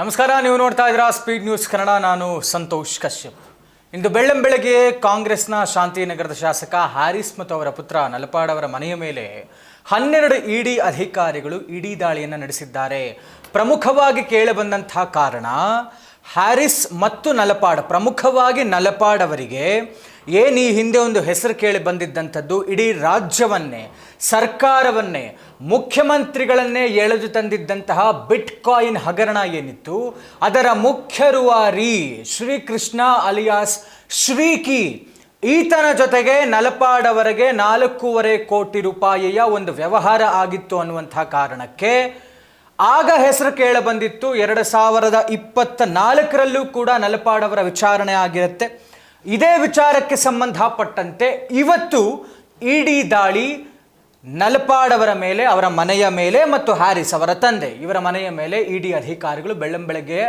ನಮಸ್ಕಾರ, ನೀವು ನೋಡ್ತಾ ಇದ್ದೀರಾ ಸ್ಪೀಡ್ ನ್ಯೂಸ್ ಕನ್ನಡ. ನಾನು ಸಂತೋಷ್ ಕಶ್ಯಪ್. ಇಂದು ಬೆಳ್ಳಂಬೆಳಗ್ಗೆ ಕಾಂಗ್ರೆಸ್ನ ಶಾಂತಿನಗರದ ಶಾಸಕ ಹ್ಯಾರಿಸ್ ಮತ್ತು ಅವರ ಪುತ್ರ ನಲಪಾಡ್ ಅವರ ಮನೆಯ ಮೇಲೆ 12 ಇಡಿ ಅಧಿಕಾರಿಗಳು ಇಡಿ ದಾಳಿಯನ್ನು ನಡೆಸಿದ್ದಾರೆ. ಪ್ರಮುಖವಾಗಿ ಕೇಳಿಬಂದಂತಹ ಕಾರಣ ಹ್ಯಾರಿಸ್ ಮತ್ತು ನಲಪಾಡ್, ಪ್ರಮುಖವಾಗಿ ನಲಪಾಡ್ ಅವರಿಗೆ ಏನು ಈ ಹಿಂದೆ ಒಂದು ಹೆಸರು ಕೇಳಿ ಬಂದಿದ್ದಂಥದ್ದು, ಇಡೀ ರಾಜ್ಯವನ್ನೇ, ಸರ್ಕಾರವನ್ನೇ, ಮುಖ್ಯಮಂತ್ರಿಗಳನ್ನೇ ಎಳೆದು ತಂದಿದ್ದಂತಹ ಬಿಟ್ಕಾಯಿನ್ ಹಗರಣ ಏನಿತ್ತು, ಅದರ ಮುಖ್ಯ ರೂವಾರಿ ಶ್ರೀಕೃಷ್ಣ ಅಲಿಯಾಸ್ ಶ್ರೀಕಿ, ಈತನ ಜೊತೆಗೆ ನಲಪಾಡ್ ಅವರಿಗೆ 4.5 ಕೋಟಿ ರೂಪಾಯಿಯ ಒಂದು ವ್ಯವಹಾರ ಆಗಿತ್ತು ಅನ್ನುವಂಥ ಕಾರಣಕ್ಕೆ ಆಗ ಹೆಸರು ಕೇಳ ಬಂದಿತ್ತು. 2024ರಲ್ಲೂ ಕೂಡ ನಲಪಾಡ್ ಅವರ ವಿಚಾರಣೆ ಆಗಿರುತ್ತೆ. ಇದೇ ವಿಚಾರಕ್ಕೆ ಸಂಬಂಧಪಟ್ಟಂತೆ ಇವತ್ತು ಇಡಿ ದಾಳಿ ನಲಪಾಡ್ ಅವರ ಮೇಲೆ, ಅವರ ಮನೆಯ ಮೇಲೆ ಮತ್ತು ಹ್ಯಾರಿಸ್ ಅವರ ತಂದೆ ಇವರ ಮನೆಯ ಮೇಲೆ ಇಡಿ ಅಧಿಕಾರಿಗಳು ಬೆಳ್ಳಂಬೆಳಗ್ಗೆ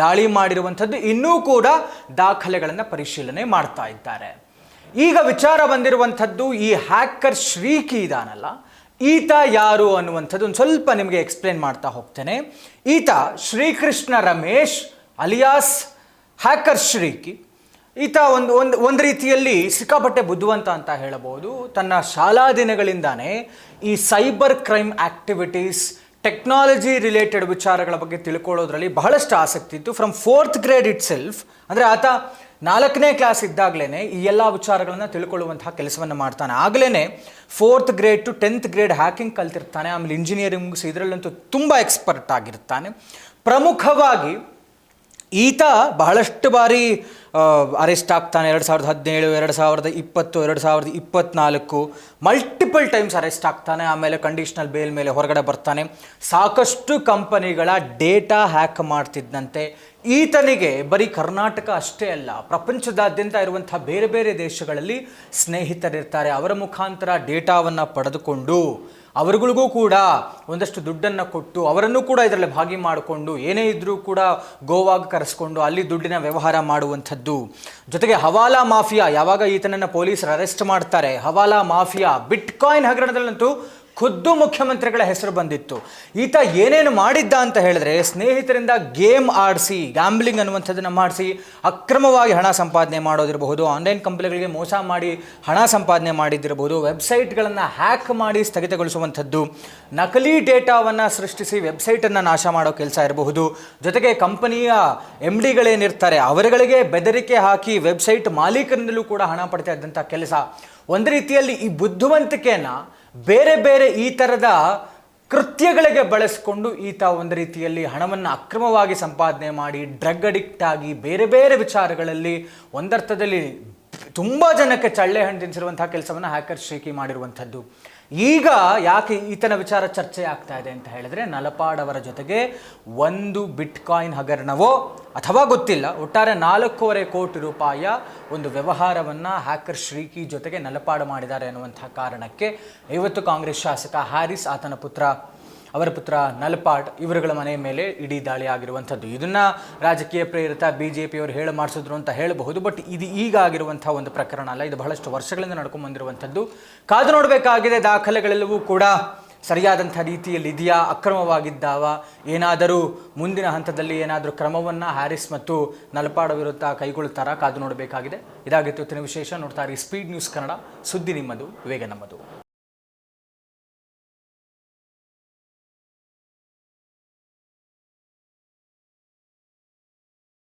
ದಾಳಿ ಮಾಡಿರುವಂಥದ್ದು. ಇನ್ನೂ ಕೂಡ ದಾಖಲೆಗಳನ್ನು ಪರಿಶೀಲನೆ ಮಾಡ್ತಾ ಇದ್ದಾರೆ. ಈಗ ವಿಚಾರ ಬಂದಿರುವಂಥದ್ದು, ಈ ಹ್ಯಾಕರ್ ಶ್ರೀಕಿ ಇದಾನಲ್ಲ, ಈತ ಯಾರು ಅನ್ನುವಂಥದ್ದು ಒಂದು ಸ್ವಲ್ಪ ನಿಮಗೆ ಎಕ್ಸ್ಪ್ಲೇನ್ ಮಾಡ್ತಾ ಹೋಗ್ತೇನೆ. ಈತ ಶ್ರೀಕೃಷ್ಣ ರಮೇಶ್ ಅಲಿಯಾಸ್ ಹ್ಯಾಕರ್ ಶ್ರೀಕಿ. ಈತ ಒಂದು ರೀತಿಯಲ್ಲಿ ಸಿಕ್ಕಾಪಟ್ಟೆ ಬುದ್ಧಿವಂತ ಅಂತ ಹೇಳಬಹುದು. ತನ್ನ ಶಾಲಾ ದಿನಗಳಿಂದಾನೇ ಈ cyber crime activities, technology related ವಿಚಾರಗಳ ಬಗ್ಗೆ ತಿಳ್ಕೊಳ್ಳೋದ್ರಲ್ಲಿ ಬಹಳಷ್ಟು ಆಸಕ್ತಿ ಇತ್ತು. From 4th grade it self, ಅಂದರೆ ಆತ 4ನೇ ಕ್ಲಾಸ್ ಇದ್ದಾಗಲೇ ಈ ಎಲ್ಲ ವಿಚಾರಗಳನ್ನು ತಿಳ್ಕೊಳ್ಳುವಂತಹ ಕೆಲಸವನ್ನು ಮಾಡ್ತಾನೆ. ಆಗಲೇ 4th grade to 10th grade hacking ಕಲ್ತಿರ್ತಾನೆ. ಆಮೇಲೆ ಇಂಜಿನಿಯರಿಂಗ್ ಮುಗಿಸಿ ಇದರಲ್ಲಂತೂ ತುಂಬ ಎಕ್ಸ್ಪರ್ಟ್ ಆಗಿರ್ತಾನೆ. ಪ್ರಮುಖವಾಗಿ ಈತ ಬಹಳಷ್ಟು ಬಾರಿ ಅರೆಸ್ಟ್ ಆಗ್ತಾನೆ. 2017, 2020, 2024 ಮಲ್ಟಿಪಲ್ ಟೈಮ್ಸ್ ಅರೆಸ್ಟ್ ಆಗ್ತಾನೆ. ಆಮೇಲೆ ಕಂಡೀಷನಲ್ ಬೇಲ್ ಮೇಲೆ ಹೊರಗಡೆ ಬರ್ತಾನೆ. ಸಾಕಷ್ಟು ಕಂಪನಿಗಳ ಡೇಟಾ ಹ್ಯಾಕ್ ಮಾಡ್ತಿದ್ದಂತೆ. ಈತನಿಗೆ ಬರೀ ಕರ್ನಾಟಕ ಅಷ್ಟೇ ಅಲ್ಲ, ಪ್ರಪಂಚದಾದ್ಯಂತ ಇರುವಂಥ ಬೇರೆ ಬೇರೆ ದೇಶಗಳಲ್ಲಿ ಸ್ನೇಹಿತರಿರ್ತಾರೆ. ಅವರ ಮುಖಾಂತರ ಡೇಟಾವನ್ನು ಪಡೆದುಕೊಂಡು ಅವರುಗಳಿಗೂ ಕೂಡ ಒಂದಷ್ಟು ದುಡ್ಡನ್ನು ಕೊಟ್ಟು ಅವರನ್ನು ಕೂಡ ಇದರಲ್ಲಿ ಭಾಗಿ ಮಾಡಿಕೊಂಡು, ಏನೇ ಇದ್ದರೂ ಕೂಡ ಗೋವಾಗೆ ಕರೆಸ್ಕೊಂಡು ಅಲ್ಲಿ ದುಡ್ಡಿನ ವ್ಯವಹಾರ ಮಾಡುವಂಥದ್ದು. ಜೊತೆಗೆ ಹವಾಲಾ ಮಾಫಿಯಾ, ಯಾವಾಗ ಈತನನ್ನು ಪೊಲೀಸರು ಅರೆಸ್ಟ್ ಮಾಡ್ತಾರೆ, ಹವಾಲಾ ಮಾಫಿಯಾ, ಬಿಟ್ಕಾಯಿನ್ ಹಗರಣದಲ್ಲಂತೂ ಖುದ್ದು ಮುಖ್ಯಮಂತ್ರಿಗಳ ಹೆಸರು ಬಂದಿತ್ತು. ಈತ ಏನೇನು ಮಾಡಿದ್ದ ಅಂತ ಹೇಳಿದ್ರೆ, ಸ್ನೇಹಿತರಿಂದ ಗೇಮ್ ಆಡಿಸಿ, ಗ್ಯಾಂಬ್ಲಿಂಗ್ ಅನ್ನುವಂಥದ್ದನ್ನು ಮಾಡಿಸಿ ಅಕ್ರಮವಾಗಿ ಹಣ ಸಂಪಾದನೆ ಮಾಡೋದಿರಬಹುದು, ಆನ್ಲೈನ್ ಕಂಪನಿಗಳಿಗೆ ಮೋಸ ಮಾಡಿ ಹಣ ಸಂಪಾದನೆ ಮಾಡಿದ್ದಿರಬಹುದು, ವೆಬ್ಸೈಟ್ಗಳನ್ನು ಹ್ಯಾಕ್ ಮಾಡಿ ಸ್ಥಗಿತಗೊಳಿಸುವಂಥದ್ದು, ನಕಲಿ ಡೇಟಾವನ್ನು ಸೃಷ್ಟಿಸಿ ವೆಬ್ಸೈಟನ್ನು ನಾಶ ಮಾಡೋ ಕೆಲಸ ಇರಬಹುದು. ಜೊತೆಗೆ ಕಂಪನಿಯ MDಗಳೇನಿರ್ತಾರೆ ಅವರುಗಳಿಗೆ ಬೆದರಿಕೆ ಹಾಕಿ ವೆಬ್ಸೈಟ್ ಮಾಲೀಕರಿಂದಲೂ ಕೂಡ ಹಣ ಪಡಿತಾ ಇದ್ದಂಥ ಕೆಲಸ. ಒಂದು ರೀತಿಯಲ್ಲಿ ಈ ಬುದ್ಧಿವಂತಿಕೆಯನ್ನು ಬೇರೆ ಬೇರೆ ಈ ಥರದ ಕೃತ್ಯಗಳಿಗೆ ಬಳಸಿಕೊಂಡು ಈತ ಒಂದು ರೀತಿಯಲ್ಲಿ ಹಣವನ್ನು ಅಕ್ರಮವಾಗಿ ಸಂಪಾದನೆ ಮಾಡಿ, ಡ್ರಗ್ ಅಡಿಕ್ಟ್ ಆಗಿ, ಬೇರೆ ಬೇರೆ ವಿಚಾರಗಳಲ್ಲಿ ಒಂದರ್ಥದಲ್ಲಿ ತುಂಬ ಜನಕ್ಕೆ ಚಳ್ಳೆ ಹಣ್ಣು ತಿನ್ನಿಸಿರುವಂಥ ಕೆಲಸವನ್ನು ಹ್ಯಾಕರ್ ಶ್ರೀಕಿ ಮಾಡಿರುವಂಥದ್ದು. ಈಗ ಯಾಕೆ ಈತನ ವಿಚಾರ ಚರ್ಚೆ ಆಗ್ತಾ ಇದೆ ಅಂತ ಹೇಳಿದ್ರೆ, ನಲಪಾಡ್ ಅವರ ಜೊತೆಗೆ ಒಂದು ಬಿಟ್ಕಾಯಿನ್ ಹಗರಣವೋ ಅಥವಾ ಗೊತ್ತಿಲ್ಲ, ಒಟ್ಟಾರೆ 4.5 ಕೋಟಿ ರೂಪಾಯಿಯ ಒಂದು ವ್ಯವಹಾರವನ್ನು ಹ್ಯಾಕರ್ ಶ್ರೀಕಿ ಜೊತೆಗೆ ನಲಪಾಡ್ ಮಾಡಿದ್ದಾರೆ ಅನ್ನುವಂಥ ಕಾರಣಕ್ಕೆ ಇವತ್ತು ಕಾಂಗ್ರೆಸ್ ಶಾಸಕ ಹ್ಯಾರಿಸ್, ಆತನ ಅವರ ಪುತ್ರ ನಲಪಾಡ್ ಇವರುಗಳ ಮನೆಯ ಮೇಲೆ ಇಡೀ ದಾಳಿ ಆಗಿರುವಂಥದ್ದು. ಇದನ್ನು ರಾಜಕೀಯ ಪ್ರೇರಿತ BJPಯವರು ಹೇಳಿ ಮಾಡಿಸಿದ್ರು ಅಂತ ಹೇಳಬಹುದು. ಬಟ್ ಇದು ಈಗ ಆಗಿರುವಂಥ ಒಂದು ಪ್ರಕರಣ ಅಲ್ಲ, ಇದು ಬಹಳಷ್ಟು ವರ್ಷಗಳಿಂದ ನಡ್ಕೊಂಡು ಬಂದಿರುವಂಥದ್ದು. ಕಾದು ನೋಡಬೇಕಾಗಿದೆ. ದಾಖಲೆಗಳೆಲ್ಲವೂ ಕೂಡ ಸರಿಯಾದಂಥ ರೀತಿಯಲ್ಲಿ ಇದೆಯಾ, ಅಕ್ರಮವಾಗಿದ್ದಾವ, ಏನಾದರೂ ಮುಂದಿನ ಹಂತದಲ್ಲಿ ಏನಾದರೂ ಕ್ರಮವನ್ನು ಹ್ಯಾರಿಸ್ ಮತ್ತು ನಲಪಾಡ್ ವಿರುದ್ಧ ಕೈಗೊಳ್ತಾರಾ, ಕಾದು ನೋಡಬೇಕಾಗಿದೆ. ಇದಾಗಿತ್ತು ಇವತ್ತಿನ ವಿಶೇಷ. ನೋಡ್ತಾ ಇರಿ ಸ್ಪೀಡ್ ನ್ಯೂಸ್ ಕನ್ನಡ, ಸುದ್ದಿ ನಿಮ್ಮದು, ವೇಗ ನಮ್ಮದು.